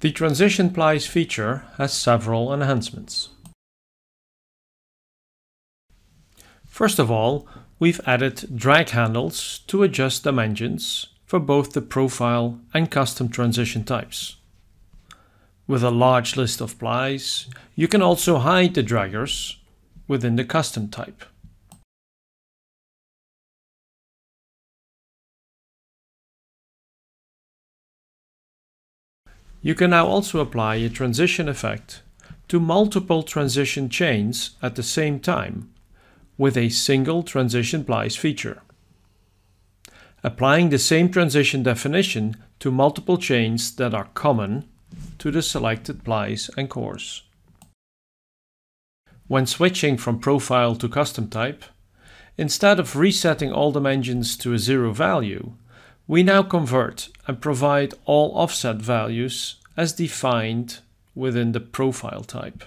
The Transition Plies feature has several enhancements. First of all, we've added drag handles to adjust dimensions for both the profile and custom transition types. With a large list of plies, you can also hide the draggers within the custom type. You can now also apply a transition effect to multiple transition chains at the same time with a single Transition Plies feature. Applying the same transition definition to multiple chains that are common to the selected plies and cores. When switching from profile to custom type, instead of resetting all dimensions to a 0 value, we now convert and provide all offset values as defined within the profile type.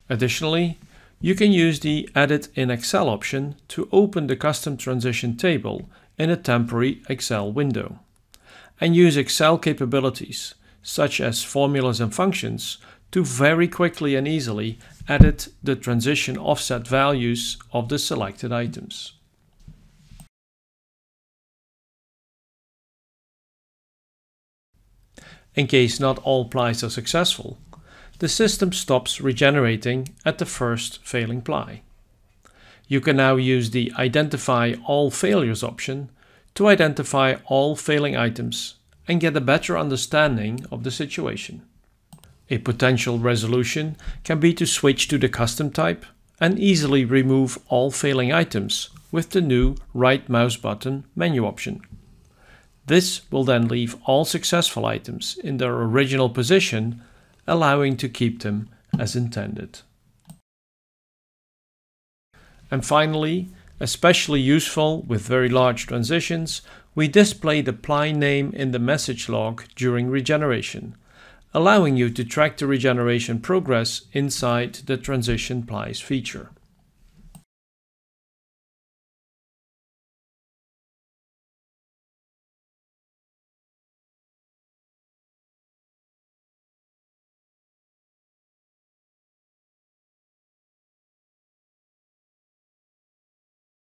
Additionally, you can use the Edit in Excel option to open the custom transition table in a temporary Excel window and use Excel capabilities such as formulas and functions to very quickly and easily edit the transition offset values of the selected items. In case not all plies are successful, the system stops regenerating at the first failing ply. You can now use the Identify All Failures option to identify all failing items and get a better understanding of the situation. A potential resolution can be to switch to the custom type and easily remove all failing items with the new right mouse button menu option. This will then leave all successful items in their original position, allowing to keep them as intended. And finally, especially useful with very large transitions, we display the ply name in the message log during regeneration, allowing you to track the regeneration progress inside the Transition Plies feature.